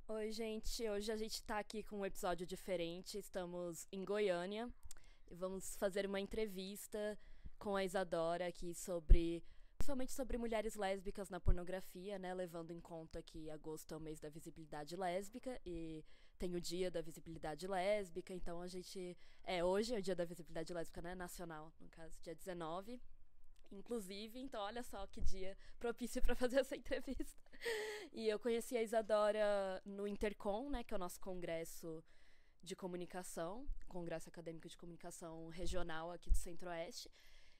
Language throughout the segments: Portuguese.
Oi, gente. Hoje a gente tá aqui com um episódio diferente. Estamos em Goiânia e vamos fazer uma entrevista com a Isadora aqui sobre, principalmente sobre mulheres lésbicas na pornografia, né? Levando em conta que agosto é o mês da visibilidade lésbica e tem o dia da visibilidade lésbica. Então a gente. Hoje é o dia da visibilidade lésbica, né? Nacional, no caso, dia 19. Inclusive, então olha só que dia propício para fazer essa entrevista. E eu conheci a Isadora no Intercom, né, que é o nosso congresso de comunicação, congresso acadêmico de comunicação regional aqui do Centro-Oeste.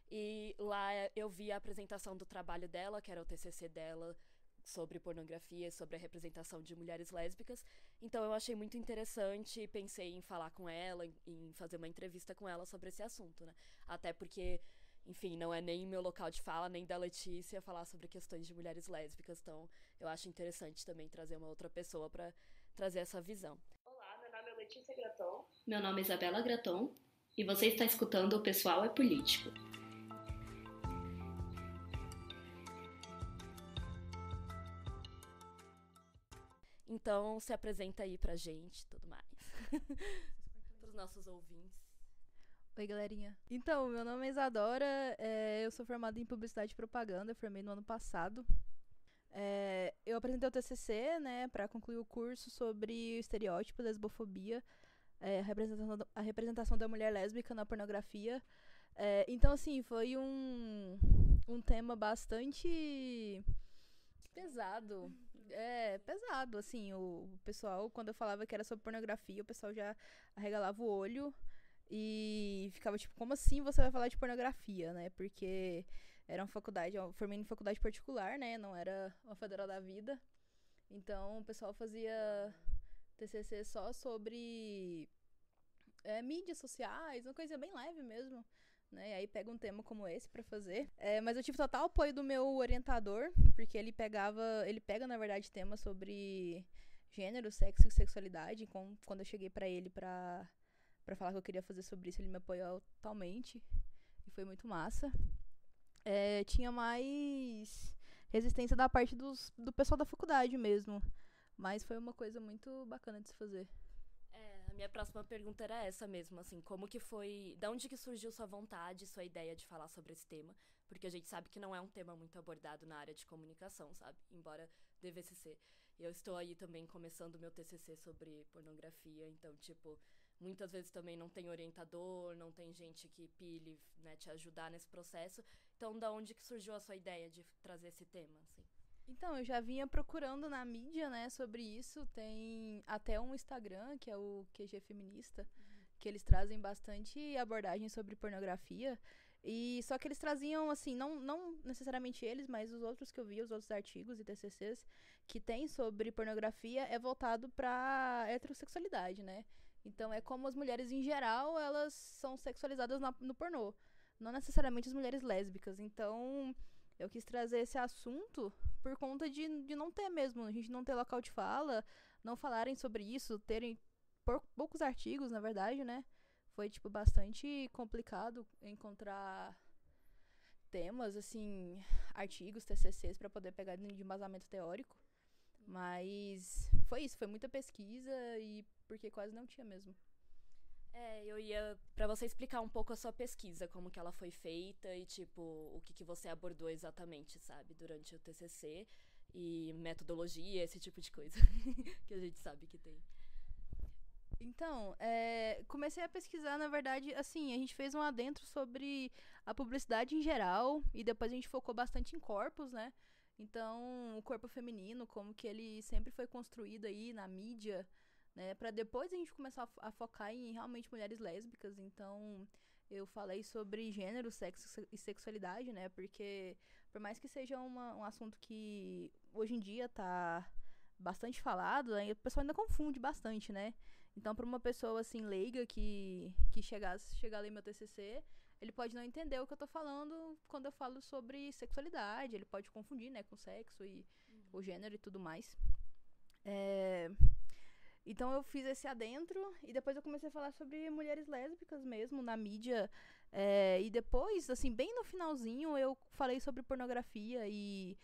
E lá eu vi a apresentação do trabalho dela, que era o TCC dela, sobre pornografia e sobre a representação de mulheres lésbicas. Então eu achei muito interessante e pensei em falar com ela, em fazer uma entrevista com ela sobre esse assunto, né? Até porque, enfim, não é nem meu local de fala, nem da Letícia falar sobre questões de mulheres lésbicas. Então eu acho interessante também trazer uma outra pessoa para trazer essa visão. Olá, meu nome é Letícia Graton. Meu nome é Isabela Graton. E você está escutando O Pessoal é Político. Então se apresenta aí pra gente, tudo mais. Para os nossos ouvintes. Oi, galerinha. Então, meu nome é Isadora, eu sou formada em Publicidade e Propaganda, eu formei no ano passado. Eu apresentei o TCC, né, para concluir o curso sobre o estereótipo, lesbofobia, a representação da mulher lésbica na pornografia. Então, assim, foi um tema bastante pesado. Pesado, assim, o pessoal, quando eu falava que era sobre pornografia, o pessoal já arregalava o olho. E ficava tipo, como assim você vai falar de pornografia, né? Porque era uma faculdade, eu formei em faculdade particular, né? Não era uma federal da vida. Então o pessoal fazia TCC só sobre mídias sociais, uma coisa bem leve mesmo. Né? E aí pega um tema como esse pra fazer. Mas eu tive total apoio do meu orientador, porque ele pega, na verdade, temas sobre gênero, sexo e sexualidade. Quando eu cheguei pra ele pra falar que eu queria fazer sobre isso, ele me apoiou totalmente. E foi muito massa. Tinha mais resistência da parte do pessoal da faculdade mesmo. Mas foi uma coisa muito bacana de se fazer. A minha próxima pergunta era essa mesmo, assim, como que foi, da onde que surgiu sua vontade, sua ideia de falar sobre esse tema? Porque a gente sabe que não é um tema muito abordado na área de comunicação, sabe? Embora devesse ser. Eu estou aí também começando meu TCC sobre pornografia, então, tipo, muitas vezes também não tem orientador, não tem gente que pile, né, te ajudar nesse processo. Então, da onde que surgiu a sua ideia de trazer esse tema, assim? Então, eu já vinha procurando na mídia, né, sobre isso. Tem até um Instagram, que é o QG Feminista, que eles trazem bastante abordagem sobre pornografia. E só que eles traziam, assim, não necessariamente eles, mas os outros que eu vi, os outros artigos e TCCs que tem sobre pornografia é voltado pra heterossexualidade, né? Então é como as mulheres em geral, elas são sexualizadas no pornô. Não necessariamente as mulheres lésbicas. Então eu quis trazer esse assunto por conta de não ter mesmo, a gente não ter local de fala, não falarem sobre isso, terem poucos artigos, na verdade, né? Foi, tipo, bastante complicado encontrar temas, assim, artigos, TCCs, pra poder pegar de embasamento teórico. Mas foi isso, foi muita pesquisa e porque quase não tinha mesmo. Eu ia pra você explicar um pouco a sua pesquisa, como que ela foi feita e, tipo, o que você abordou exatamente, sabe, durante o TCC e metodologia, esse tipo de coisa que a gente sabe que tem. Então, comecei a pesquisar, na verdade, assim, a gente fez um adentro sobre a publicidade em geral e depois a gente focou bastante em corpos, né? Então, o corpo feminino, como que ele sempre foi construído aí na mídia, né? Pra depois a gente começar a focar em realmente mulheres lésbicas. Então, eu falei sobre gênero, sexo e sexualidade, né? Porque, por mais que seja um assunto que hoje em dia tá bastante falado, aí o pessoal ainda confunde bastante, né? Então, para uma pessoa, assim, leiga que chegar a ler meu TCC, ele pode não entender o que eu tô falando quando eu falo sobre sexualidade. Ele pode confundir, né, com sexo e o gênero e tudo mais. Então, eu fiz esse adentro e depois eu comecei a falar sobre mulheres lésbicas mesmo, na mídia. E depois, assim, bem no finalzinho, eu falei sobre pornografia e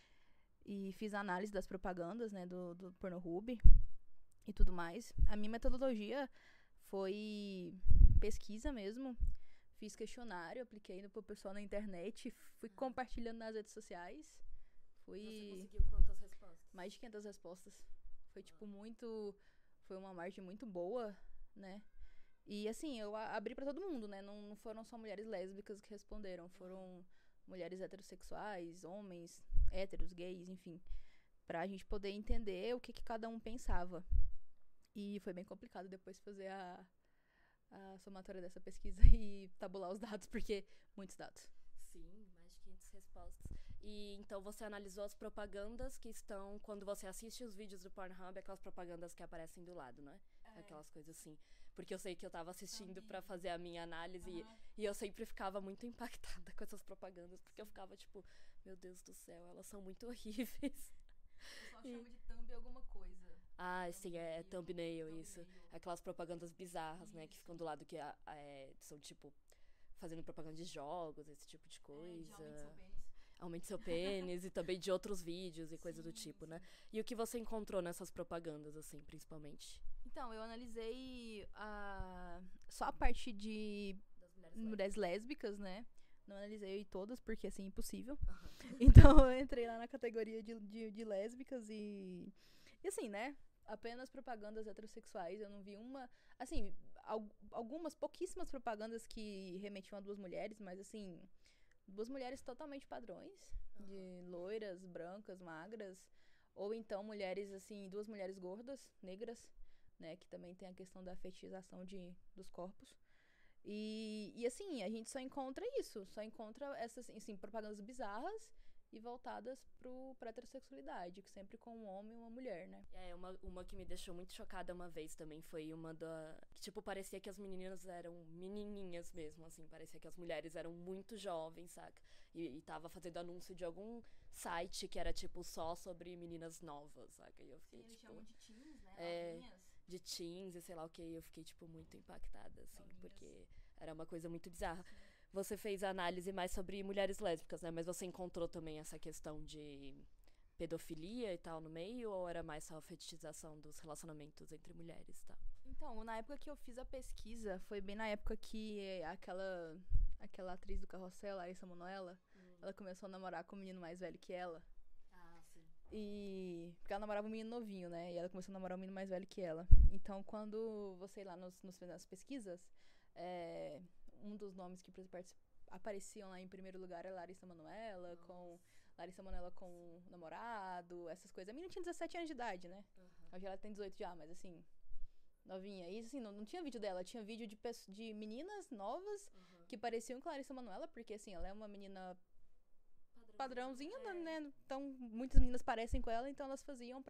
fiz análise das propagandas, né, do Pornhub. e tudo mais. A minha metodologia foi pesquisa mesmo. Fiz questionário, apliquei pro pessoal na internet, fui compartilhando nas redes sociais. Você conseguiu quantas respostas? Mais de 500 respostas. Foi, tipo, muito... Foi uma margem muito boa, né? E, assim, eu abri pra todo mundo, né? Não foram só mulheres lésbicas que responderam. Foram mulheres heterossexuais, homens, héteros, gays, enfim. Pra gente poder entender o que cada um pensava. E foi bem complicado depois fazer a somatória dessa pesquisa e tabular os dados, porque muitos dados. Sim, mais de 500 respostas. E então você analisou as propagandas que estão, quando você assiste os vídeos do Pornhub, aquelas propagandas que aparecem do lado, né? Aquelas coisas assim. Porque eu sei que eu tava assistindo pra fazer a minha análise e eu sempre ficava muito impactada com essas propagandas, porque eu ficava tipo, meu Deus do céu, elas são muito horríveis. Eu só chamo de thumb alguma coisa. Ah, sim, é thumbnail, isso. Aquelas propagandas bizarras, né? Que ficam do lado que são, tipo, fazendo propaganda de jogos, esse tipo de coisa. Aumente seu pênis e também de outros vídeos e coisa do tipo, né? E o que você encontrou nessas propagandas, assim, principalmente? Então, eu analisei só a parte de mulheres lésbicas, né? Não analisei todas, porque, assim, impossível. Então, eu entrei lá na categoria de lésbicas e assim, né? Apenas propagandas heterossexuais. Eu não vi uma... Assim, algumas, pouquíssimas propagandas que remetiam a duas mulheres, mas, assim, duas mulheres totalmente padrões. De loiras, brancas, magras. Ou então mulheres, assim, duas mulheres gordas, negras, né? Que também tem a questão da fetichização dos corpos. E assim, a gente só encontra isso. Só encontra essas, assim, propagandas bizarras e voltadas pra heterossexualidade, sempre com um homem e uma mulher, né? Uma que me deixou muito chocada uma vez também foi uma que, tipo, parecia que as meninas eram menininhas mesmo, assim, parecia que as mulheres eram muito jovens, saca? E tava fazendo anúncio de algum site que era, tipo, só sobre meninas novas, saca? E eu fiquei, eles tipo... chamam de teens, né? Novinhas. De teens e sei lá o que, eu fiquei, tipo, muito impactada, assim, novinhas. Porque era uma coisa muito bizarra. Sim. Você fez a análise mais sobre mulheres lésbicas, né? Mas você encontrou também essa questão de pedofilia e tal no meio? Ou era mais só a fetichização dos relacionamentos entre mulheres, tá? Então, na época que eu fiz a pesquisa, foi bem na época que aquela atriz do Carrossel, Larissa Manoela, ela começou a namorar com um menino mais velho que ela. Ah, sim. Porque ela namorava um menino novinho, né? E ela começou a namorar um menino mais velho que ela. Então, quando você ir lá nas pesquisas, um dos nomes que apareciam lá em primeiro lugar é Larissa Manoela, Larissa Manoela com um namorado, essas coisas. A menina tinha 17 anos de idade, né? Hoje ela tem 18 já, mas assim, novinha. E assim, não tinha vídeo dela, tinha vídeo de meninas novas que pareciam com Larissa Manoela, porque assim, ela é uma menina padrãozinha, né? Então, muitas meninas parecem com ela, então elas faziam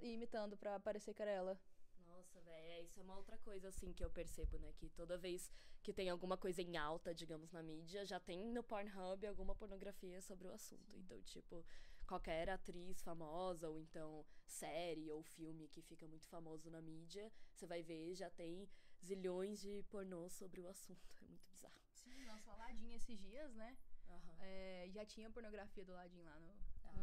imitando pra parecer que era ela. Nossa, velho, isso é uma outra coisa, assim, que eu percebo, né? Que toda vez que tem alguma coisa em alta, digamos, na mídia, já tem no Pornhub alguma pornografia sobre o assunto. Então, tipo, qualquer atriz famosa, ou então série ou filme que fica muito famoso na mídia, você vai ver, já tem zilhões de pornô sobre o assunto. É muito bizarro. Sim, lançou Aladdin esses dias, né? Já tinha pornografia do Aladdin lá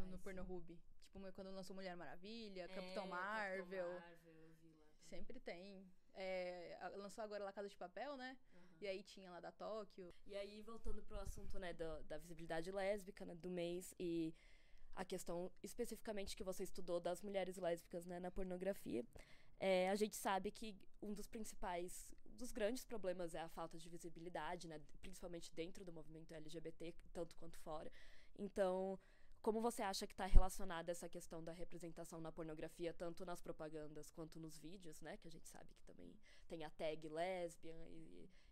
no Pornhub. Tipo, quando lançou Mulher Maravilha, Capitão Marvel. Eu vi lá. Sempre tem. Lançou agora La Casa de Papel, né? E aí tinha lá da Tóquio. E aí, voltando pro assunto, né, da visibilidade lésbica, né, do mês, e a questão especificamente que você estudou das mulheres lésbicas, né, na pornografia, a gente sabe que um dos grandes problemas é a falta de visibilidade, né, principalmente dentro do movimento LGBT, tanto quanto fora. Então, como você acha que está relacionada essa questão da representação na pornografia, tanto nas propagandas quanto nos vídeos, né? Que a gente sabe que também tem a tag lésbica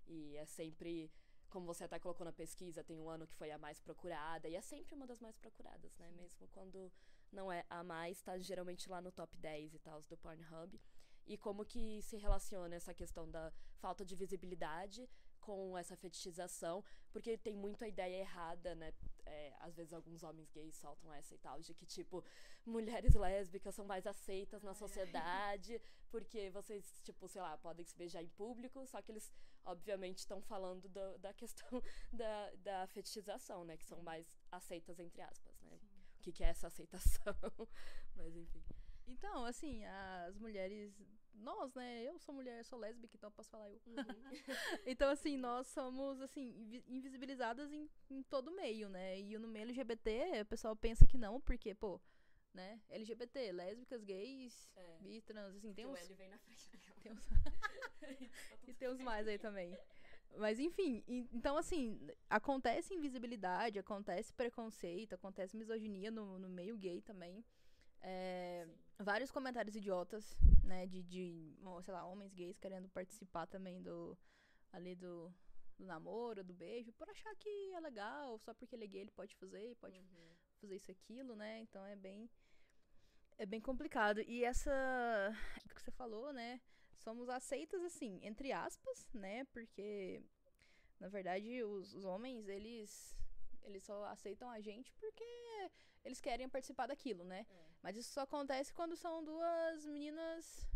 e é sempre, como você até colocou na pesquisa, tem um ano que foi a mais procurada e é sempre uma das mais procuradas, né? Mesmo quando não é a mais, tá geralmente lá no top 10 e tal do Pornhub. E como que se relaciona essa questão da falta de visibilidade com essa fetichização, porque tem muito a ideia errada, né? Às vezes alguns homens gays soltam essa e tal, de que, tipo, mulheres lésbicas são mais aceitas na sociedade, porque vocês, tipo, sei lá, podem se beijar em público, só que eles, obviamente, estão falando da questão da fetichização, né? Que são mais aceitas, entre aspas, né? O que é essa aceitação? Mas, enfim. Então, assim, as mulheres... Nós, né? Eu sou mulher, sou lésbica, então posso falar eu. Então, assim, nós somos, assim, invisibilizadas em todo meio, né? E no meio LGBT, o pessoal pensa que não, porque, pô, né? LGBT, lésbicas, gays, bi, trans, assim, tem uns... O L vem na frente daquela. Tem uns... E tem uns mais aí também. Mas, enfim, então, assim, acontece invisibilidade, acontece preconceito, acontece misoginia no meio gay também. Vários comentários idiotas, né, sei lá, homens gays querendo participar também do namoro, do beijo, por achar que é legal, só porque ele é gay ele pode fazer isso e aquilo, né, então é bem complicado. E o que você falou, né, somos aceitas, assim, entre aspas, né, porque, na verdade, os homens, eles só aceitam a gente porque eles querem participar daquilo, né? Mas isso só acontece quando são duas meninas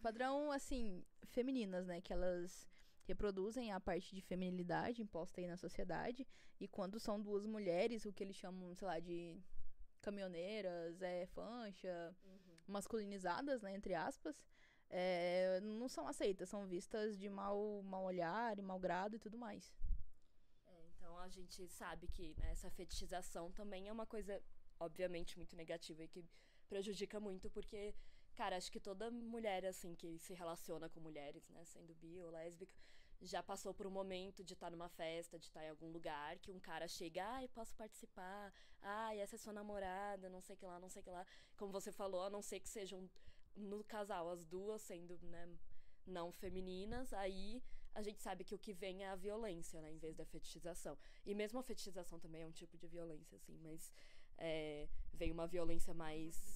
padrão, assim, femininas, né? Que elas reproduzem a parte de feminilidade imposta aí na sociedade. E quando são duas mulheres, o que eles chamam, sei lá, de caminhoneiras, fancha, masculinizadas, né? Entre aspas, não são aceitas, são vistas de mau olhar e mau grado e tudo mais. Então a gente sabe que, né, essa fetichização também é uma coisa, obviamente, muito negativa e que prejudica muito, porque, cara, acho que toda mulher, assim, que se relaciona com mulheres, né, sendo bi ou lésbica, já passou por um momento de estar numa festa, de estar em algum lugar, que um cara chega, ai, posso participar, ai, essa é sua namorada, não sei o que lá, não sei o que lá. Como você falou, a não ser que sejam, no casal, as duas sendo, né, não femininas, aí a gente sabe que o que vem é a violência, né, em vez da fetichização. E mesmo a fetichização também é um tipo de violência, assim, mas vem uma violência mais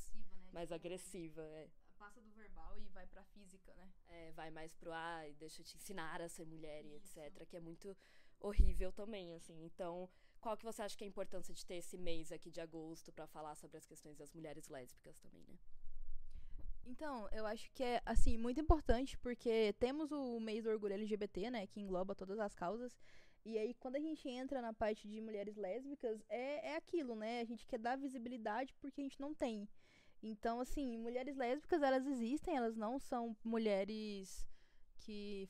agressiva, né? Passa do verbal e vai pra física, né? Vai mais pro, deixa eu te ensinar a ser mulher e etc, que é muito horrível também, assim. Então, qual que você acha que é a importância de ter esse mês aqui de agosto pra falar sobre as questões das mulheres lésbicas também, né? Então, eu acho que é, assim, muito importante, porque temos o mês do orgulho LGBT, né, que engloba todas as causas, e aí quando a gente entra na parte de mulheres lésbicas, é aquilo, né, a gente quer dar visibilidade porque a gente não tem. Então, assim, mulheres lésbicas, elas existem, elas não são mulheres que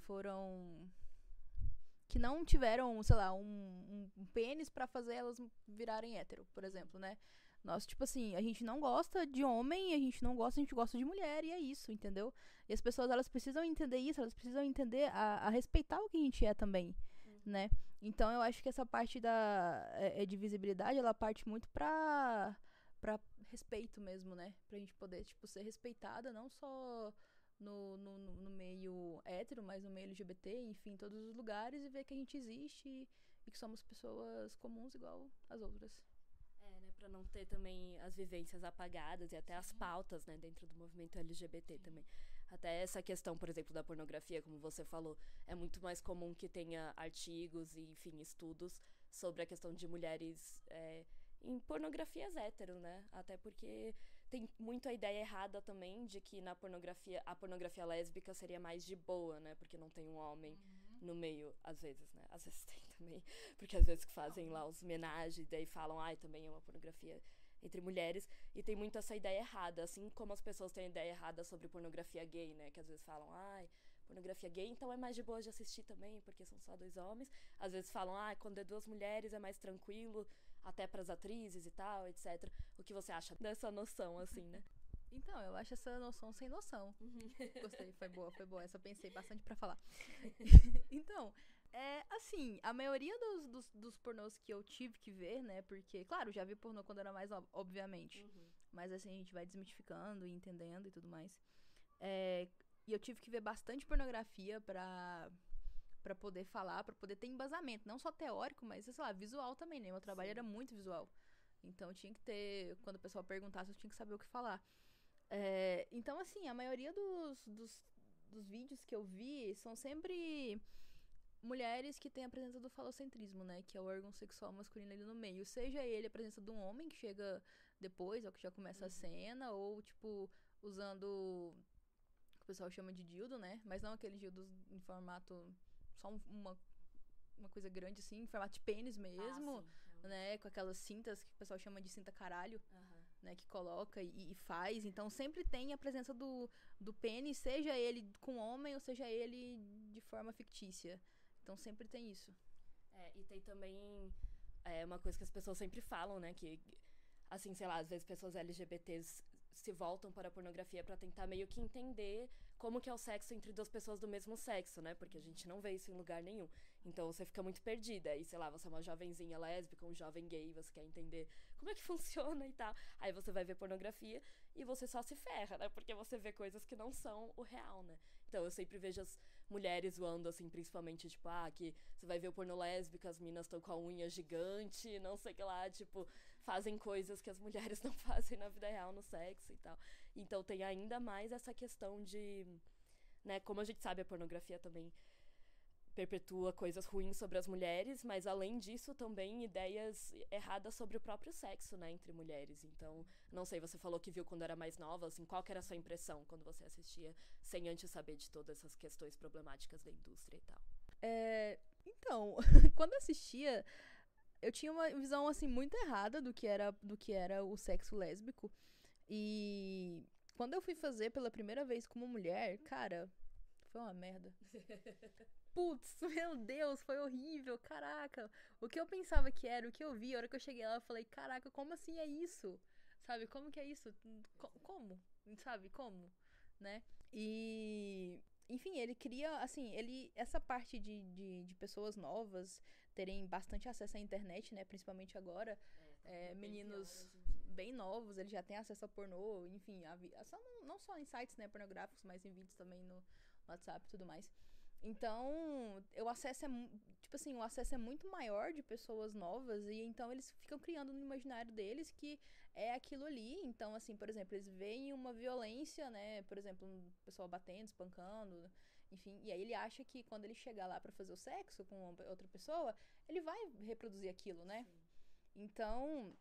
não tiveram, sei lá, um pênis pra fazer elas virarem hétero, por exemplo, né? Nós, tipo assim, a gente não gosta de homem, a gente gosta de mulher, e é isso, entendeu? E as pessoas, elas precisam entender isso, elas precisam entender a respeitar o que a gente é também, né? Então, eu acho que essa parte de visibilidade, ela parte muito pra respeito mesmo, né? Pra gente poder, tipo, ser respeitada, não só no meio hétero, mas no meio LGBT, enfim, em todos os lugares, e ver que a gente existe e que somos pessoas comuns igual as outras. Né, pra não ter também as vivências apagadas e até as pautas, né, dentro do movimento LGBT também. Até essa questão, por exemplo, da pornografia, como você falou, é muito mais comum que tenha artigos e, enfim, estudos sobre a questão de mulheres em pornografias hétero, né? Até porque tem muito a ideia errada também de que a pornografia lésbica seria mais de boa, né? Porque não tem um homem no meio, às vezes, né? Às vezes tem também, porque às vezes que fazem lá os homenagens, daí falam, também é uma pornografia entre mulheres, e tem muito essa ideia errada, assim como as pessoas têm a ideia errada sobre pornografia gay, né? Que às vezes falam, pornografia gay, então é mais de boa de assistir também, porque são só 2 homens. Às vezes falam, quando é 2 mulheres é mais tranquilo, até pras atrizes e tal, etc. O que você acha dessa noção, assim, né? Então, eu acho essa noção sem noção. Gostei, foi boa. Essa eu pensei bastante pra falar. Então, assim, a maioria dos pornôs que eu tive que ver, né? Porque, claro, já vi pornô quando era mais obviamente. Mas, assim, a gente vai desmitificando e entendendo e tudo mais. E eu tive que ver bastante pornografia pra poder falar, pra poder ter embasamento. Não só teórico, mas, sei lá, visual também, né? Meu trabalho era muito visual. Então, tinha que ter... Quando o pessoal perguntasse, eu tinha que saber o que falar. Então, assim, a maioria dos vídeos que eu vi são sempre mulheres que têm a presença do falocentrismo, né? Que é o órgão sexual masculino ali no meio. Seja ele a presença de um homem que chega depois, ou que já começa a cena, ou, tipo, usando o que o pessoal chama de dildo, né? Mas não aqueles dildos em formato... Só uma coisa grande, assim, em formato de pênis mesmo, né? Com aquelas cintas que o pessoal chama de cinta caralho. né, que coloca e faz. Então sempre tem a presença do pênis, seja ele com homem ou seja ele de forma fictícia. Então sempre tem isso. E tem também uma coisa que as pessoas sempre falam, né, que, assim, sei lá, às vezes pessoas LGBTs se voltam para a pornografia para tentar meio que entender como que é o sexo entre duas pessoas do mesmo sexo, né? Porque a gente não vê isso em lugar nenhum. Então você fica muito perdida. E sei lá, você é uma jovenzinha lésbica, um jovem gay, você quer entender como é que funciona e tal. Aí você vai ver pornografia e você só se ferra, né? Porque você vê coisas que não são o real, né? Então eu sempre vejo as mulheres zoando, assim, principalmente, tipo, que você vai ver o porno lésbico, as minas estão com a unha gigante, não sei o que lá, tipo, fazem coisas que as mulheres não fazem na vida real, no sexo e tal. Então tem ainda mais essa questão de, né, como a gente sabe, a pornografia também perpetua coisas ruins sobre as mulheres, mas além disso também ideias erradas sobre o próprio sexo, né, entre mulheres. Então, não sei, você falou que viu quando era mais nova, assim, qual que era a sua impressão quando você assistia, sem antes saber de todas essas questões problemáticas da indústria e tal? Então, quando eu assistia, eu tinha uma visão, assim, muito errada do que era o sexo lésbico. E quando eu fui fazer pela primeira vez como mulher, cara, foi uma merda. Putz, meu Deus, foi horrível, caraca. O que eu pensava que era, o que eu vi, a hora que eu cheguei lá, eu falei, caraca, como assim é isso? Sabe, como que é isso? Como? Sabe, como? Né? E, enfim, ele cria, assim, essa parte de pessoas novas terem bastante acesso à internet, né, principalmente agora, meninos bem novos, eles já têm acesso a pornô, enfim, não só em sites, né, pornográficos, mas em vídeos também no WhatsApp e tudo mais. Então, o acesso é muito maior de pessoas novas e então eles ficam criando no imaginário deles que é aquilo ali. Então, assim, por exemplo, eles veem uma violência, né, por exemplo, um pessoal batendo, espancando, enfim, e aí ele acha que quando ele chegar lá pra fazer o sexo com outra pessoa, ele vai reproduzir aquilo, né? Sim. Então,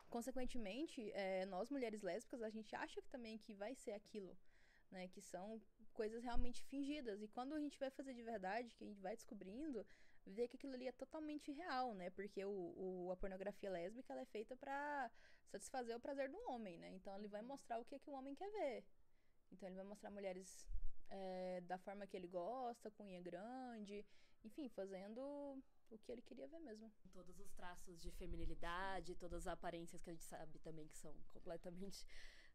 consequentemente, nós mulheres lésbicas, a gente acha que também que vai ser aquilo, né, que são coisas realmente fingidas. E quando a gente vai fazer de verdade, que a gente vai descobrindo, vê que aquilo ali é totalmente real, né? Porque a pornografia lésbica, ela é feita pra satisfazer o prazer do homem, né? Então ele vai mostrar o que o homem quer ver. Então ele vai mostrar mulheres da forma que ele gosta, com unha grande, enfim, fazendo o que ele queria ver mesmo. Todos os traços de feminilidade, todas as aparências que a gente sabe também que são completamente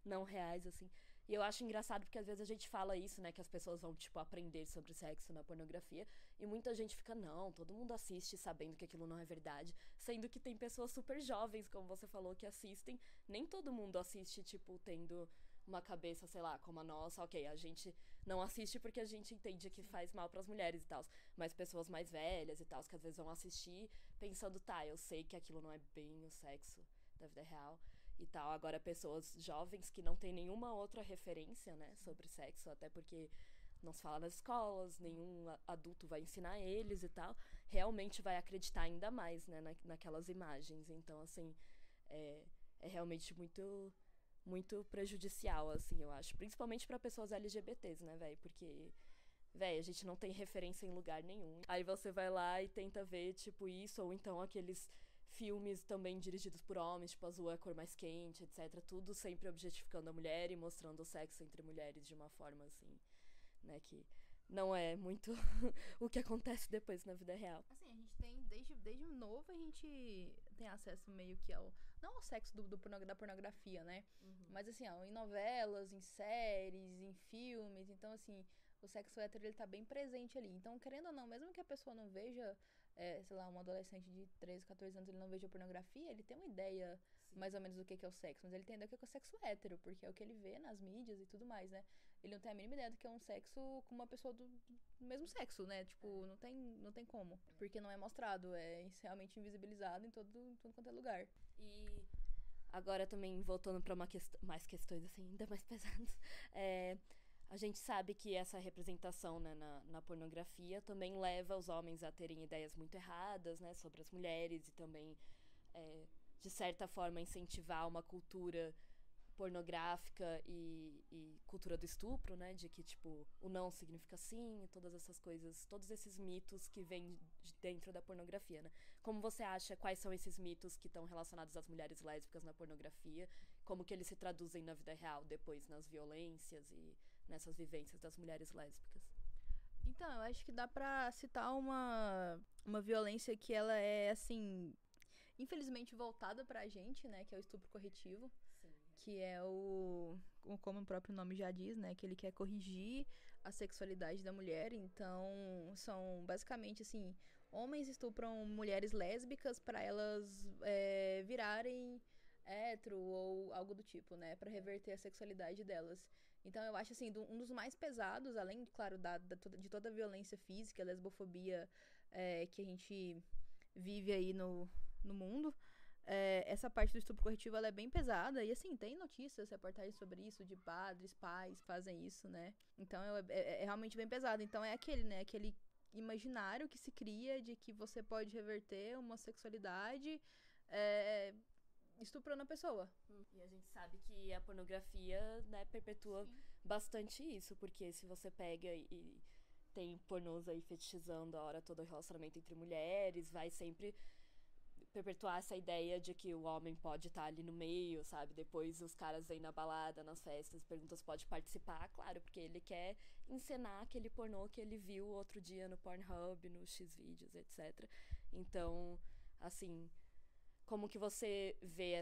não reais, assim. E eu acho engraçado porque às vezes a gente fala isso, né, que as pessoas vão, tipo, aprender sobre sexo na pornografia, e muita gente fica, não, todo mundo assiste sabendo que aquilo não é verdade, sendo que tem pessoas super jovens, como você falou, que assistem, nem todo mundo assiste, tipo, tendo uma cabeça, sei lá, como a nossa, ok, a gente não assiste porque a gente entende que faz mal pras mulheres e tal, mas pessoas mais velhas e tal, que às vezes vão assistir pensando, tá, eu sei que aquilo não é bem o sexo da vida real e tal. Agora, pessoas jovens que não têm nenhuma outra referência, né, sobre sexo, até porque não se fala nas escolas, nenhum adulto vai ensinar eles e tal, realmente vai acreditar ainda mais, né, naquelas imagens. Então, assim, é realmente muito, muito prejudicial, assim, eu acho. Principalmente pra pessoas LGBTs, né, velho? Porque, velho, a gente não tem referência em lugar nenhum. Aí você vai lá e tenta ver, tipo, isso, ou então aqueles filmes também dirigidos por homens, tipo Azul é a Cor Mais Quente, etc. Tudo sempre objetificando a mulher e mostrando o sexo entre mulheres de uma forma, assim, né, que não é muito o que acontece depois na vida real. Assim, a gente tem, desde novo, a gente tem acesso meio que não ao sexo da pornografia, né? Uhum. Mas assim, em novelas, em séries, em filmes, então assim, o sexo hétero, ele tá bem presente ali. Então, querendo ou não, mesmo que a pessoa não veja, sei lá, um adolescente de 13, 14 anos, ele não veja pornografia, ele tem uma ideia, sim, mais ou menos do que é o sexo, mas ele tem ideia do que é o sexo hétero, porque é o que ele vê nas mídias e tudo mais, né? Ele não tem a mínima ideia do que é um sexo com uma pessoa do mesmo sexo, né? Tipo, não tem como, porque não é mostrado, é realmente invisibilizado em tudo quanto é lugar. E agora também, voltando pra mais questões, assim, ainda mais pesadas, a gente sabe que essa representação, né, na pornografia também leva os homens a terem ideias muito erradas, né, sobre as mulheres e também, de certa forma, incentivar uma cultura pornográfica e cultura do estupro, né? De que, tipo, o não significa sim, todas essas coisas, todos esses mitos que vêm de dentro da pornografia, né? Como você acha, quais são esses mitos que estão relacionados às mulheres lésbicas na pornografia? Como que eles se traduzem na vida real, depois nas violências e nessas vivências das mulheres lésbicas? Então, eu acho que dá pra citar uma violência que ela é, assim, infelizmente voltada pra gente, né? Que é o estupro corretivo. Sim. Que é como o próprio nome já diz, né? Que ele quer corrigir a sexualidade da mulher. Então, são basicamente, assim, homens estupram mulheres lésbicas pra elas virarem hétero ou algo do tipo, né? Pra reverter a sexualidade delas. Então, eu acho, assim, um dos mais pesados, além, claro, de toda a violência física, a lesbofobia que a gente vive aí no mundo, essa parte do estupro corretivo, ela é bem pesada. E, assim, tem notícias, reportagens sobre isso, de padres, pais que fazem isso, né? Então, é realmente bem pesado. Então, é aquele imaginário que se cria de que você pode reverter uma sexualidade estuprando a pessoa. E a gente sabe que a pornografia, né, perpetua Sim. bastante isso, porque se você pega e tem pornôs aí fetichizando a hora toda o relacionamento entre mulheres, vai sempre perpetuar essa ideia de que o homem pode estar ali no meio, sabe? Depois os caras vêm na balada, nas festas, perguntam se pode participar, claro, porque ele quer encenar aquele pornô que ele viu outro dia no Pornhub, no Xvideos, etc. Então, assim, como que você vê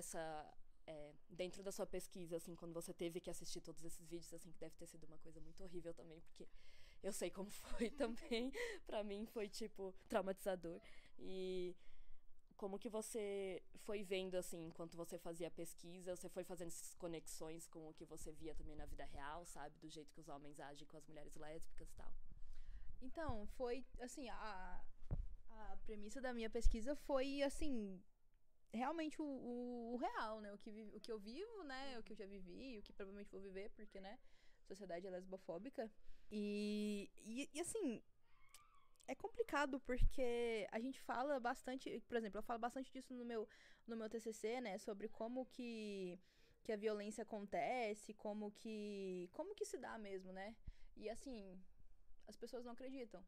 dentro da sua pesquisa, assim, quando você teve que assistir todos esses vídeos, assim, que deve ter sido uma coisa muito horrível também, porque eu sei como foi também, pra mim foi, tipo, traumatizador. E como que você foi vendo, assim, enquanto você fazia a pesquisa, você foi fazendo essas conexões com o que você via também na vida real, sabe? Do jeito que os homens agem com as mulheres lésbicas e tal. Então, foi, assim, a premissa da minha pesquisa foi, assim, realmente o real, né? O que eu vivo, né? O que eu já vivi, o que provavelmente vou viver, porque, né? Sociedade é lesbofóbica. E assim, é complicado porque a gente fala bastante, por exemplo, eu falo bastante disso no meu TCC, né? Sobre como que a violência acontece, como que se dá mesmo, né? E assim, as pessoas não acreditam.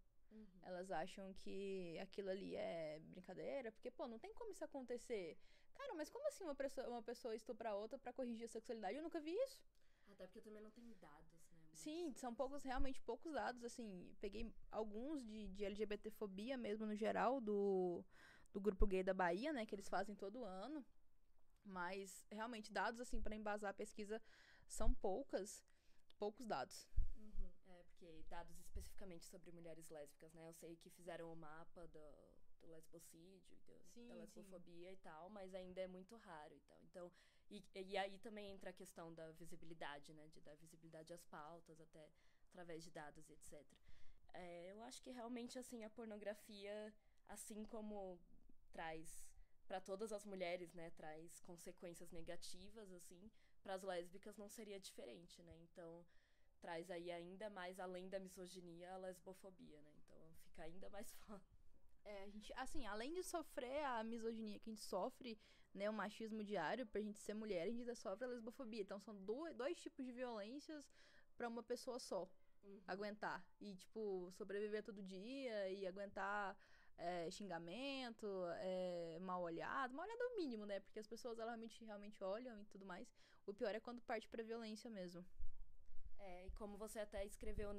Elas acham que aquilo ali é brincadeira, porque, pô, não tem como isso acontecer. Cara, mas como assim uma pessoa estupra a outra pra corrigir a sexualidade? Eu nunca vi isso. Até porque também não tem dados, né? Sim, são realmente poucos dados, assim. Peguei alguns de LGBTfobia mesmo, no geral, do grupo gay da Bahia, né, que eles fazem todo ano. Mas, realmente, dados, assim, pra embasar a pesquisa são poucos dados. Porque dados especificamente sobre mulheres lésbicas, né? Eu sei que fizeram o mapa do lesbocídio, da lesbofobia e tal, mas ainda é muito raro e tal. Então, e aí também entra a questão da visibilidade, né? De dar visibilidade às pautas, até através de dados e etc. Eu acho que realmente, assim, a pornografia, assim como traz para todas as mulheres, né? Traz consequências negativas, assim, para as lésbicas não seria diferente, né? Então traz aí ainda mais, além da misoginia, a lesbofobia, né? Então fica ainda mais foda. A gente, assim, além de sofrer a misoginia que a gente sofre, né, o machismo diário, pra gente ser mulher, a gente ainda sofre a lesbofobia. Então são dois tipos de violências pra uma pessoa só aguentar. E, tipo, sobreviver todo dia e aguentar xingamento, mal olhado. Mal olhado é o mínimo, né? Porque as pessoas, elas realmente olham e tudo mais. O pior é quando parte pra violência mesmo. E como você até escreveu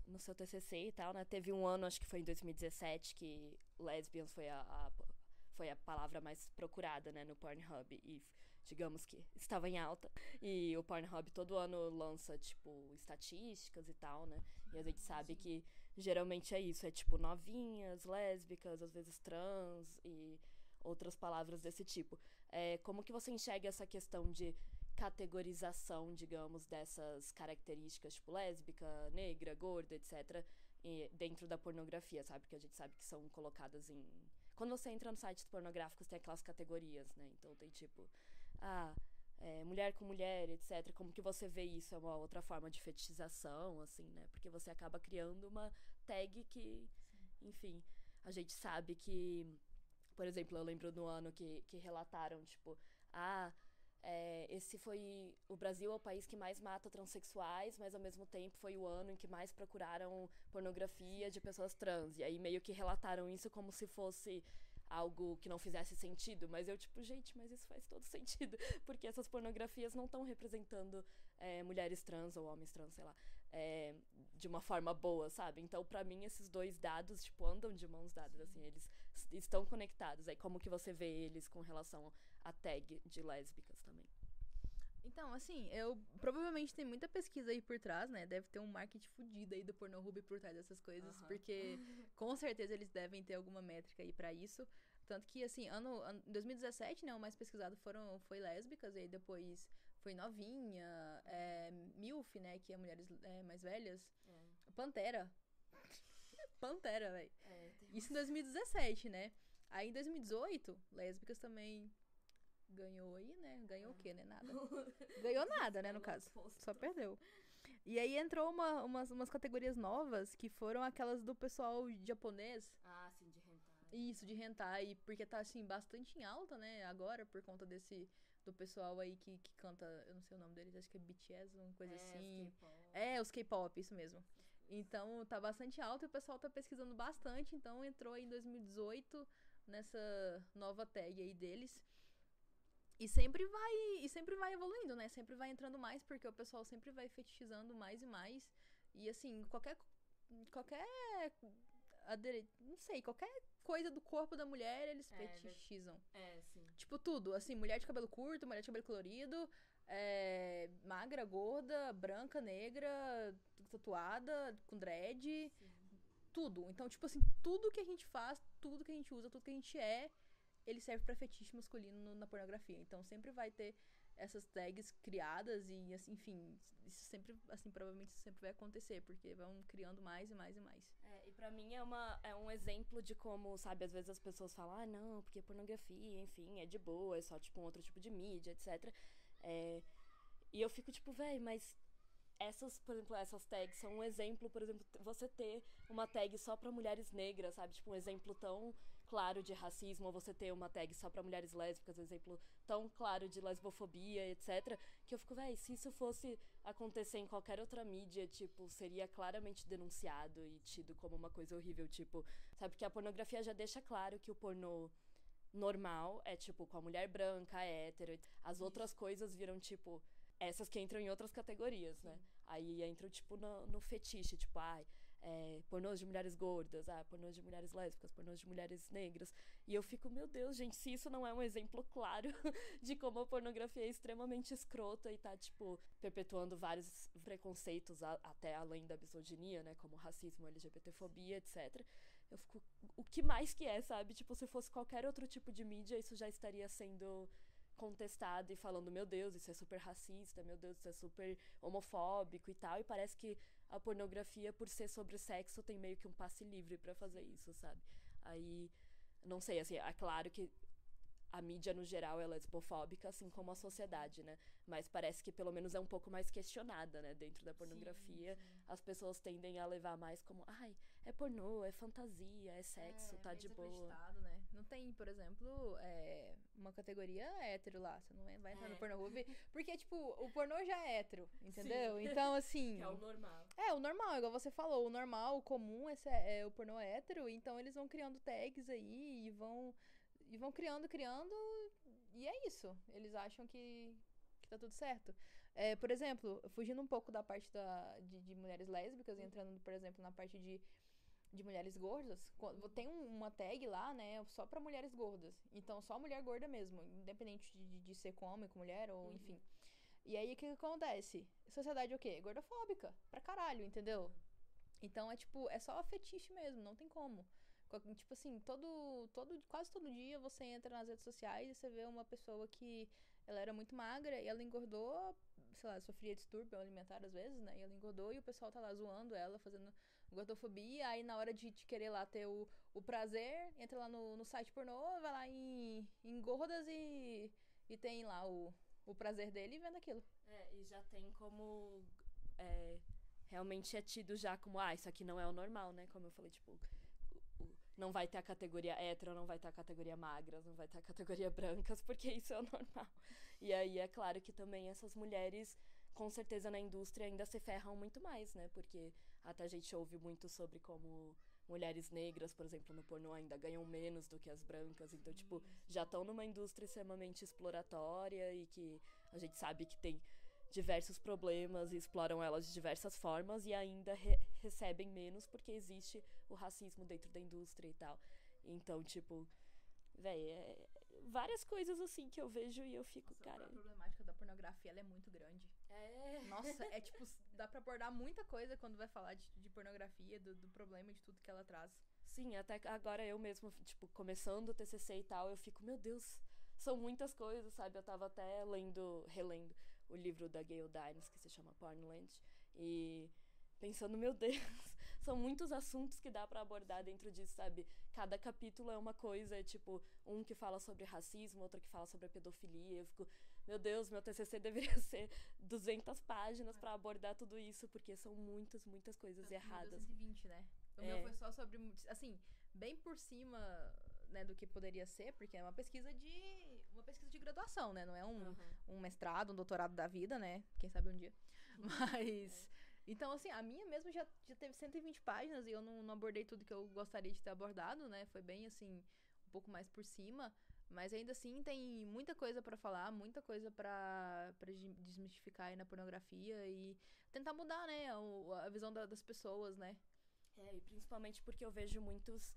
no seu TCC e tal, né? Teve um ano, acho que foi em 2017, que lesbians foi a palavra mais procurada, né, no Pornhub. E digamos que estava em alta. E o Pornhub todo ano lança, tipo, estatísticas e tal, né? E a gente sabe que geralmente é isso. É, tipo, novinhas, lésbicas, às vezes trans e outras palavras desse tipo. Como que você enxerga essa questão de categorização, digamos, dessas características, tipo lésbica, negra, gorda, etc., dentro da pornografia, sabe? Que a gente sabe que são colocadas em... Quando você entra nos sites pornográficos, tem aquelas categorias, né? Então tem tipo, mulher com mulher, etc. Como que você vê isso? É uma outra forma de fetichização, assim, né? Porque você acaba criando uma tag que, enfim, a gente sabe que... Por exemplo, eu lembro no ano que relataram, tipo, O Brasil é o país que mais mata transexuais, mas ao mesmo tempo foi o ano em que mais procuraram pornografia de pessoas trans. E aí meio que relataram isso como se fosse algo que não fizesse sentido, mas eu tipo, gente, mas isso faz todo sentido, porque essas pornografias não estão representando mulheres trans ou homens trans, sei lá, de uma forma boa, sabe? Então, pra mim, esses dois dados, tipo, andam de mãos dadas, assim, eles estão conectados. Aí como que você vê eles com relação à tag de lésbicas também? Então, assim, provavelmente tem muita pesquisa aí por trás, né? Deve ter um marketing fudido aí do Pornhub por trás dessas coisas, porque com certeza eles devem ter alguma métrica aí pra isso. Tanto que, assim, 2017, né, o mais pesquisado foi lésbicas, e aí depois foi novinha, MILF, né, que é mulheres mais velhas, Pantera. Pantera, velho. Isso em 2017, né? Aí em 2018, lésbicas também ganhou aí, né? Ganhou o quê, né? Nada. Ganhou nada, né, no caso. Só perdeu. E aí entrou umas categorias novas, que foram aquelas do pessoal japonês. Ah, sim, de hentai. Isso, de hentai, porque tá, assim, bastante em alta, né, agora, por conta do pessoal aí que canta, eu não sei o nome deles, acho que é BTS, uma coisa assim. Os K-pop, isso mesmo. Então, tá bastante alto e o pessoal tá pesquisando bastante, então entrou aí em 2018 nessa nova tag aí deles. E sempre vai evoluindo, né? Sempre vai entrando mais, porque o pessoal sempre vai fetichizando mais e mais. E assim, qualquer não sei, qualquer coisa do corpo da mulher, eles fetichizam. Sim. Tipo tudo, assim, mulher de cabelo curto, mulher de cabelo colorido, magra, gorda, branca, negra, tatuada, com dread, tudo. Então, tipo assim, tudo que a gente faz, tudo que a gente usa, tudo que a gente ele serve pra fetiche masculino na pornografia. Então, sempre vai ter essas tags criadas e, assim, enfim, isso sempre, assim, provavelmente isso sempre vai acontecer, porque vão criando mais e mais e mais. E pra mim é um exemplo de como, sabe, às vezes as pessoas falam, ah, não, porque pornografia, enfim, é de boa, é só, tipo, um outro tipo de mídia, etc. E eu fico, tipo, véi, mas por exemplo, essas tags são um exemplo, por exemplo, você ter uma tag só pra mulheres negras, sabe? Tipo, um exemplo tão claro de racismo, ou você ter uma tag só pra mulheres lésbicas, um exemplo tão claro de lesbofobia, etc. Que eu fico, véi, se isso fosse acontecer em qualquer outra mídia, tipo, seria claramente denunciado e tido como uma coisa horrível, tipo, sabe? Porque a pornografia já deixa claro que o pornô normal é, tipo, com a mulher branca, hétero. As outras coisas viram, tipo, essas que entram em outras categorias, né? Aí entram, tipo, no fetiche, tipo, pornôs de mulheres gordas, pornôs de mulheres lésbicas, pornôs de mulheres negras. E eu fico, meu Deus, gente, se isso não é um exemplo claro de como a pornografia é extremamente escrota e tá, tipo, perpetuando vários preconceitos até além da misoginia, né? Como racismo, LGBTfobia, etc. Eu fico, o que mais que é, sabe? Tipo, se fosse qualquer outro tipo de mídia, isso já estaria sendo contestado e falando, meu Deus, isso é super racista, meu Deus, isso é super homofóbico e tal, e parece que a pornografia, por ser sobre sexo, tem meio que um passe livre pra fazer isso, sabe? Aí, não sei, assim, é claro que a mídia, no geral, é lesbofóbica, assim como a sociedade, né? Mas parece que, pelo menos, é um pouco mais questionada, né? Dentro da pornografia, as pessoas tendem a levar mais como, é pornô, é fantasia, é sexo, tá de boa. Né? Não tem, por exemplo, uma categoria hétero lá, você não vai entrar no Pornhub, porque, tipo, o pornô já é hétero, entendeu? Sim. Então, assim... Que é o normal. O normal, igual você falou, o normal, o comum, esse é o pornô hétero, então eles vão criando tags aí e vão criando, e é isso. Eles acham que tá tudo certo. Por exemplo, fugindo um pouco da parte de mulheres lésbicas e entrando, por exemplo, na parte de mulheres gordas, tem uma tag lá, né, só pra mulheres gordas. Então, só mulher gorda mesmo, independente de ser com homem, com mulher, ou enfim. E aí, o que acontece? Sociedade o quê? Gordofóbica, pra caralho, entendeu? Então, é só fetiche mesmo, não tem como. Tipo assim, quase todo dia você entra nas redes sociais e você vê uma pessoa que ela era muito magra e ela engordou, sei lá, sofria distúrbio alimentar às vezes, né? E ela engordou e o pessoal tá lá zoando ela, fazendo gordofobia. Aí na hora de querer lá ter o prazer, entra lá no site pornô, vai lá em gordas e tem lá o prazer dele e vendo aquilo. E já tem como... realmente é tido já como, isso aqui não é o normal, né? Como eu falei, tipo... não vai ter a categoria hétero, não vai ter a categoria magras, não vai ter a categoria brancas, porque isso é o normal. E aí é claro que também essas mulheres, com certeza na indústria, ainda se ferram muito mais, né? Porque até a gente ouve muito sobre como mulheres negras, por exemplo, no pornô ainda ganham menos do que as brancas. Então, tipo, já estão numa indústria extremamente exploratória e que a gente sabe que tem diversos problemas e exploram elas de diversas formas e ainda recebem menos porque existe o racismo dentro da indústria e tal. Então, tipo, véi, várias coisas assim que eu vejo e eu fico, cara... A problemática da pornografia, ela é muito grande. Nossa, tipo, dá pra abordar muita coisa quando vai falar de pornografia, do problema, de tudo que ela traz. Sim, até agora eu mesmo, tipo, começando o TCC e tal, eu fico, meu Deus, são muitas coisas, sabe? Eu tava até relendo o livro da Gayle Dines, que se chama Pornland, e pensando, meu Deus, são muitos assuntos que dá pra abordar dentro disso, sabe? Cada capítulo é uma coisa, é tipo, um que fala sobre racismo, outro que fala sobre a pedofilia, eu fico, meu Deus, meu TCC deveria ser 200 páginas pra abordar tudo isso, porque são muitas coisas erradas. 120, né? O meu foi só sobre, assim, bem por cima, né, do que poderia ser, porque é uma pesquisa de graduação, né? Não é um mestrado, um doutorado da vida, né? Quem sabe um dia. Mas... Então, assim, a minha mesmo já teve 120 páginas e eu não abordei tudo que eu gostaria de ter abordado, né? Foi bem, assim, um pouco mais por cima. Mas ainda assim tem muita coisa pra falar, muita coisa pra desmistificar aí na pornografia e tentar mudar, né, a visão das pessoas, né? E principalmente porque eu vejo muitos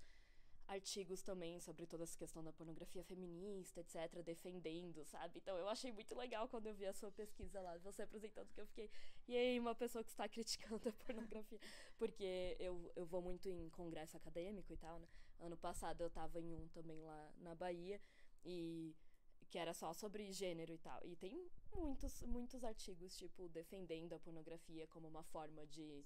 artigos também sobre toda essa questão da pornografia feminista, etc., defendendo, sabe? Então eu achei muito legal quando eu vi a sua pesquisa lá, você apresentando, que eu fiquei, e aí, uma pessoa que está criticando a pornografia, porque eu vou muito em congresso acadêmico e tal, né? Ano passado eu tava em um também lá na Bahia, e que era só sobre gênero e tal, e tem muitos artigos, tipo, defendendo a pornografia como uma forma de...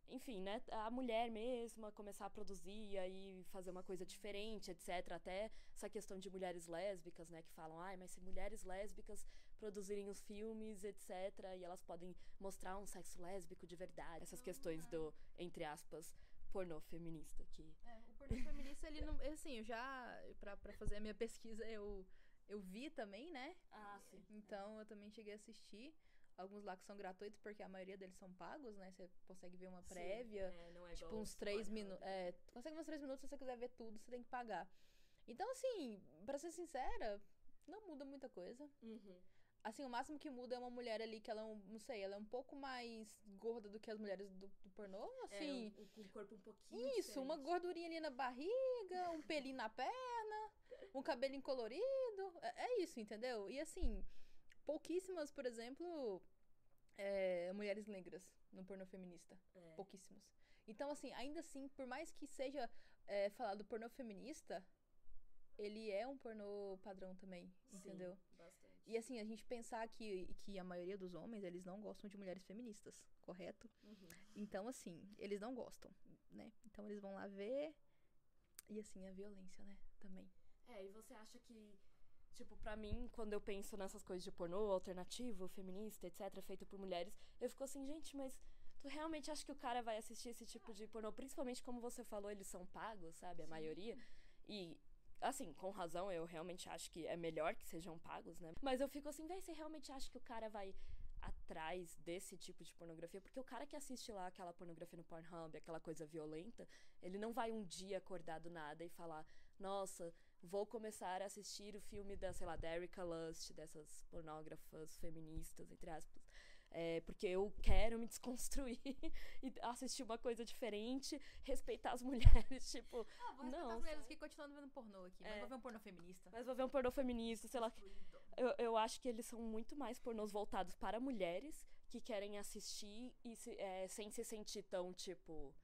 Enfim, né, a mulher mesma começar a produzir e aí fazer uma coisa diferente, etc. Até essa questão de mulheres lésbicas, né, que falam, mas se mulheres lésbicas produzirem os filmes, etc., e elas podem mostrar um sexo lésbico de verdade. Essas questões do, entre aspas, pornô feminista. O pornô feminista, ele não... Assim, eu já, pra fazer a minha pesquisa, eu vi também, né? Sim. Então, eu também cheguei a assistir. Alguns lá que são gratuitos, porque a maioria deles são pagos, né? Você consegue ver uma prévia. Não é tipo, uns 3 minutos. Consegue uns 3 minutos, se você quiser ver tudo, você tem que pagar. Então, assim, pra ser sincera, não muda muita coisa. Assim, o máximo que muda é uma mulher ali que ela é não sei, ela é um pouco mais gorda do que as mulheres do pornô, assim. Com o corpo um pouquinho Isso, diferente. uma gordurinha ali na barriga, um pelinho na perna, um cabelinho colorido. É isso, entendeu? E assim... Pouquíssimas, por exemplo, mulheres negras no pornô feminista. Pouquíssimas. Então, assim, ainda assim, por mais que seja falado pornô feminista, ele é um pornô padrão também, entendeu? Sim, bastante. E assim, a gente pensar que a maioria dos homens, eles não gostam de mulheres feministas, correto? Então, assim, eles não gostam, né? Então, eles vão lá ver... E assim, a violência, né? Também. E você acha que... Tipo, pra mim, quando eu penso nessas coisas de pornô alternativo, feminista, etc., feito por mulheres, eu fico assim, gente, mas tu realmente acha que o cara vai assistir esse tipo de pornô? Principalmente, como você falou, eles são pagos, sabe? A maioria. E, assim, com razão, eu realmente acho que é melhor que sejam pagos, né? Mas eu fico assim, véi, você realmente acha que o cara vai atrás desse tipo de pornografia? Porque o cara que assiste lá aquela pornografia no Pornhub, aquela coisa violenta, ele não vai um dia acordar do nada e falar, nossa... Vou começar a assistir o filme da, sei lá, da Erika Lust, dessas pornógrafas feministas, entre aspas. Porque eu quero me desconstruir e assistir uma coisa diferente, respeitar as mulheres, tipo... vou respeitar as mulheres aqui continuando vendo pornô aqui, mas vou ver um pornô feminista. Mas vou ver um pornô feminista, sei lá. Eu acho que eles são muito mais pornôs voltados para mulheres que querem assistir e sem se sentir tão, tipo...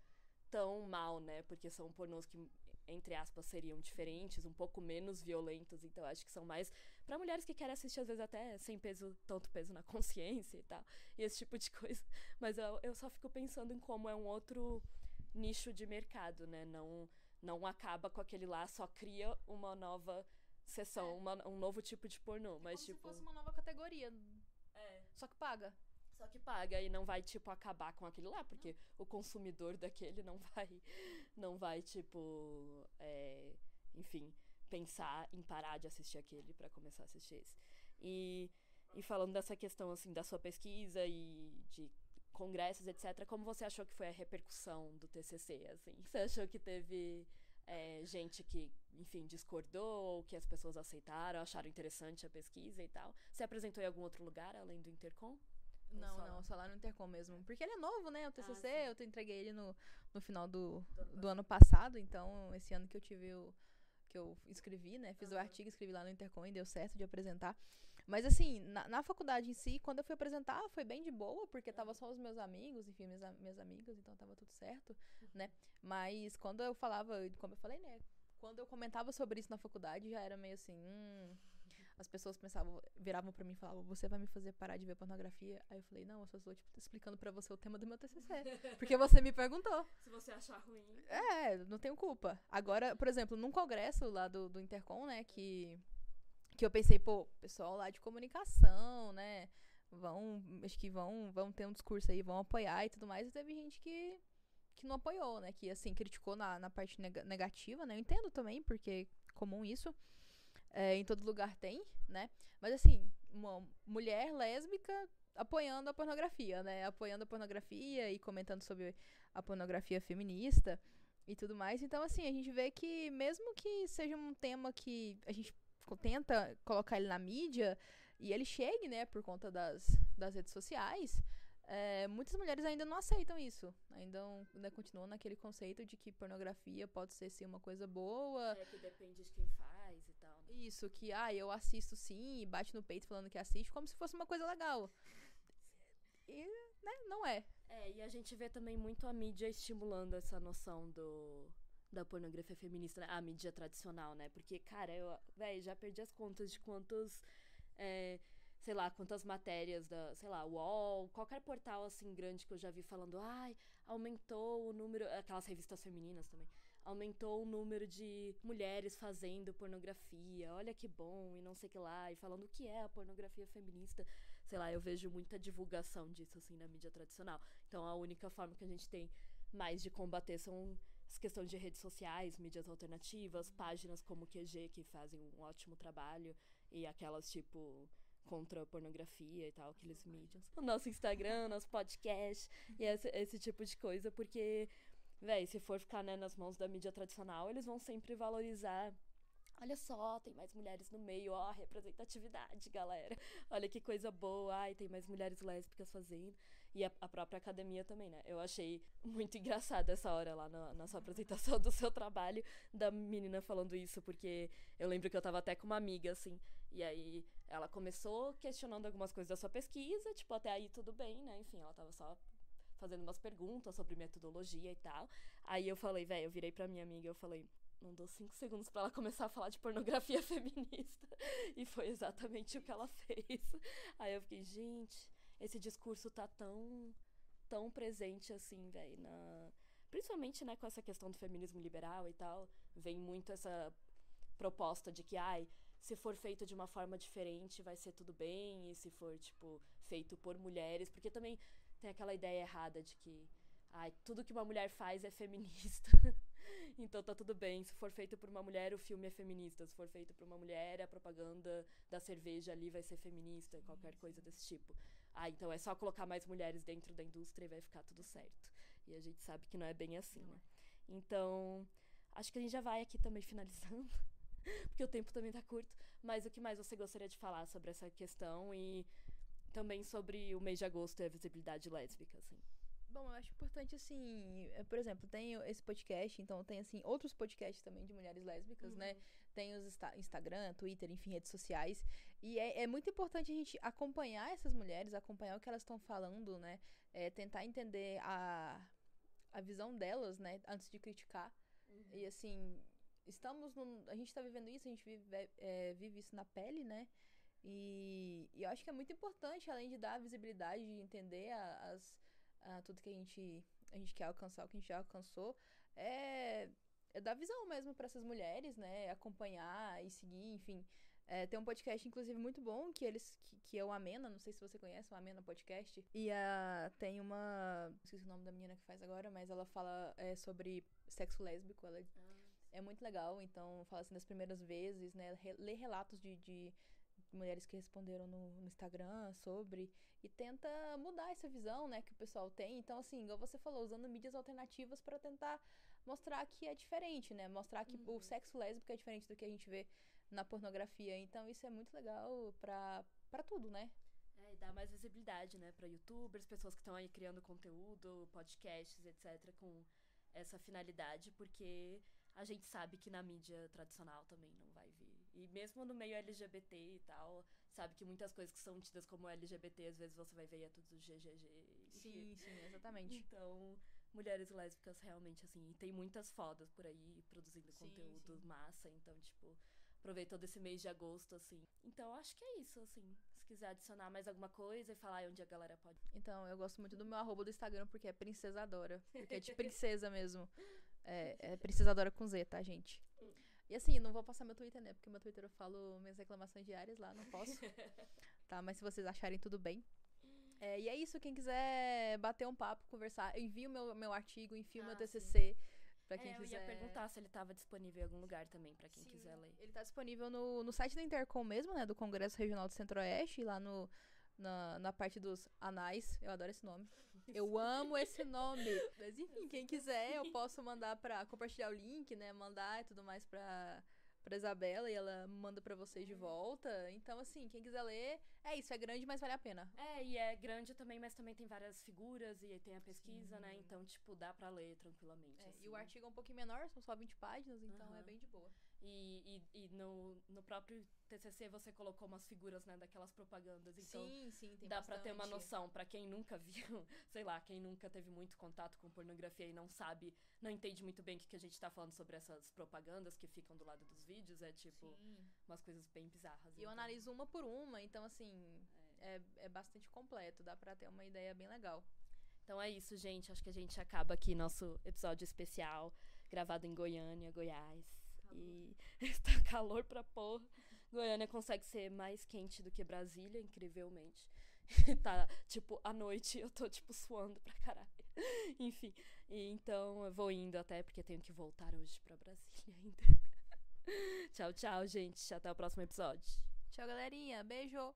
tão mal, né? Porque são pornôs que... entre aspas, seriam diferentes, um pouco menos violentos, então acho que são mais pra mulheres que querem assistir, às vezes, até sem tanto peso na consciência e tal, e esse tipo de coisa. Mas eu só fico pensando em como é um outro nicho de mercado, né? Não acaba com aquele lá, só cria uma nova seção, um novo tipo de pornô, mas como tipo... se fosse uma nova categoria. Só que paga. Só que paga e não vai, tipo, acabar com aquele lá, porque o consumidor daquele não vai, tipo, enfim, pensar em parar de assistir aquele pra começar a assistir esse. E falando dessa questão, assim, da sua pesquisa e de congressos, etc., como você achou que foi a repercussão do TCC, assim? Você achou que teve gente que, enfim, discordou, que as pessoas aceitaram, acharam interessante a pesquisa e tal? Você apresentou em algum outro lugar, além do Intercom? Não, só lá no Intercom mesmo. Porque ele é novo, né? O TCC, eu entreguei ele no final do ano passado. Então, esse ano que eu tive que eu escrevi, né? Fiz o artigo, escrevi lá no Intercom e deu certo de apresentar. Mas, assim, na faculdade em si, quando eu fui apresentar, foi bem de boa, porque tava só os meus amigos, enfim, minhas amigas, então tava tudo certo, né? Mas quando eu falava, como eu falei, né? Quando eu comentava sobre isso na faculdade, já era meio assim, as pessoas viravam pra mim e falavam, você vai me fazer parar de ver pornografia? Aí eu falei, não, eu só estou explicando pra você o tema do meu TCC, porque você me perguntou. Se você achar ruim. Não tenho culpa. Agora, por exemplo, num congresso lá do Intercom, né, que eu pensei, pô, pessoal lá de comunicação, né, acho que vão ter um discurso aí, vão apoiar e tudo mais, e teve gente que não apoiou, né, que, assim, criticou na parte negativa, né, eu entendo também, porque é comum isso, em todo lugar tem, né, mas, assim, uma mulher lésbica apoiando a pornografia, né, apoiando a pornografia e comentando sobre a pornografia feminista e tudo mais, então, assim, a gente vê que mesmo que seja um tema que a gente tenta colocar ele na mídia e ele chegue, né, por conta das redes sociais, muitas mulheres ainda não aceitam isso, ainda continuam naquele conceito de que pornografia pode ser sim uma coisa boa. Que depende de quem faz e tal. Né? Isso, que eu assisto sim, e bate no peito falando que assiste, como se fosse uma coisa legal. E, né, não é. E a gente vê também muito a mídia estimulando essa noção da pornografia feminista, né? A mídia tradicional, né? Porque, cara, eu já perdi as contas de quantos, sei lá, quantas matérias da, sei lá, UOL, qualquer portal, assim, grande que eu já vi falando, aumentou o número, aquelas revistas femininas também, aumentou o número de mulheres fazendo pornografia, olha que bom, e não sei o que lá, e falando o que é a pornografia feminista, sei lá, eu vejo muita divulgação disso, assim, na mídia tradicional. Então, a única forma que a gente tem mais de combater são as questões de redes sociais, mídias alternativas, páginas como o QG, que fazem um ótimo trabalho, e aquelas, tipo, contra a pornografia e tal, aqueles mídias. O nosso Instagram, nosso podcast, e esse tipo de coisa, porque, se for ficar, né, nas mãos da mídia tradicional, eles vão sempre valorizar. Olha só, tem mais mulheres no meio, representatividade, galera. Olha que coisa boa, tem mais mulheres lésbicas fazendo. E a própria academia também, né? Eu achei muito engraçado essa hora lá na sua apresentação do seu trabalho, da menina falando isso, porque eu lembro que eu tava até com uma amiga, assim, e aí ela começou questionando algumas coisas da sua pesquisa, tipo, até aí tudo bem, né? Enfim, ela tava só fazendo umas perguntas sobre metodologia e tal. Aí eu falei, eu virei pra minha amiga, eu falei, não dou 5 segundos pra ela começar a falar de pornografia feminista. E foi exatamente o que ela fez. Aí eu fiquei, gente, esse discurso tá tão presente assim, principalmente, né, com essa questão do feminismo liberal e tal. Vem muito essa proposta de que, se for feito de uma forma diferente, vai ser tudo bem. E se for, tipo, feito por mulheres. Porque também tem aquela ideia errada de que, tudo que uma mulher faz é feminista. Então tá tudo bem, se for feito por uma mulher, o filme é feminista. Se for feito por uma mulher, a propaganda da cerveja ali vai ser feminista, qualquer coisa desse tipo. Então é só colocar mais mulheres dentro da indústria e vai ficar tudo certo. E a gente sabe que não é bem assim, né? Então, acho que a gente já vai aqui também finalizando, porque o tempo também tá curto. Mas o que mais você gostaria de falar sobre essa questão e também sobre o mês de agosto e a visibilidade lésbica, assim? Bom, eu acho importante, assim, por exemplo, tem esse podcast, então tem, assim, outros podcasts também de mulheres lésbicas, né? Tem os Instagram, Twitter, enfim, redes sociais. E é muito importante a gente acompanhar essas mulheres, acompanhar o que elas estão falando, né? Tentar entender a visão delas, né? Antes de criticar. E, assim, a gente tá vivendo isso, a gente vive isso na pele, né? E eu acho que é muito importante, além de dar visibilidade, de entender tudo que a gente quer alcançar, o que a gente já alcançou, é dar visão mesmo para essas mulheres, né? Acompanhar e seguir, enfim, Tem um podcast, inclusive, muito bom, que é o Amena, não sei se você conhece, o Amena Podcast. E tem uma... esqueci o nome da menina que faz agora, mas ela fala sobre sexo lésbico. Ela é muito legal, então fala assim das primeiras vezes, né? Lê relatos de mulheres que responderam no Instagram sobre, e tenta mudar essa visão, né, que o pessoal tem. Então, assim, igual você falou, usando mídias alternativas pra tentar mostrar que é diferente, né? Mostrar que o sexo lésbico é diferente do que a gente vê na pornografia. Então, isso é muito legal pra tudo, né? E dá mais visibilidade, né, pra youtubers, pessoas que estão aí criando conteúdo, podcasts, etc., com essa finalidade, porque a gente sabe que na mídia tradicional também não vai vir. E mesmo no meio LGBT e tal, sabe que muitas coisas que são tidas como LGBT, às vezes você vai ver tudo GGG. Sim, exatamente. Então, mulheres lésbicas realmente, assim, tem muitas fodas por aí produzindo conteúdo massa. Então, tipo, aproveita todo esse mês de agosto, assim. Então, acho que é isso, assim. Se quiser adicionar mais alguma coisa e falar aí onde a galera pode. Então, eu gosto muito do meu @do Instagram, porque é Princesadora. Porque é de princesa mesmo. É Princesadora com Z, tá, gente? E assim, não vou passar meu Twitter, né? Porque meu Twitter eu falo minhas reclamações diárias lá, não posso. Tá, mas se vocês acharem, tudo bem. E é isso, quem quiser bater um papo, conversar, eu envio meu artigo, enfio meu TCC pra quem quiser. Eu ia perguntar se ele tava disponível em algum lugar também, pra quem quiser ler. Ele tá disponível no site da Intercom mesmo, né? Do Congresso Regional do Centro-Oeste, lá na parte dos anais. Eu adoro esse nome. Eu amo esse nome. Mas enfim, quem quiser, eu posso mandar pra compartilhar o link, né? Mandar e tudo mais pra Isabela, e ela manda pra vocês de volta. Então, assim, quem quiser ler, é isso, é grande, mas vale a pena. E é grande também, mas também tem várias figuras e tem a pesquisa, né? Então, tipo, dá pra ler tranquilamente. Assim. E o artigo é um pouquinho menor, são só 20 páginas, então é bem de boa. E no próprio TCC você colocou umas figuras, né, daquelas propagandas, então sim, tem dá bastante. Pra ter uma noção, pra quem nunca viu, sei lá, quem nunca teve muito contato com pornografia e não sabe, não entende muito bem o que a gente tá falando sobre essas propagandas que ficam do lado dos vídeos, é tipo, umas coisas bem bizarras. E eu analiso uma por uma, então assim, é bastante completo, dá pra ter uma ideia bem legal. Então é isso, gente, acho que a gente acaba aqui nosso episódio especial, gravado em Goiânia, Goiás. E está calor pra porra. Goiânia consegue ser mais quente do que Brasília, incrivelmente. Tá, tipo, à noite eu tô, tipo, suando pra caralho. Enfim, então eu vou indo até porque tenho que voltar hoje pra Brasília ainda. Tchau, tchau, gente. Até o próximo episódio. Tchau, galerinha. Beijo!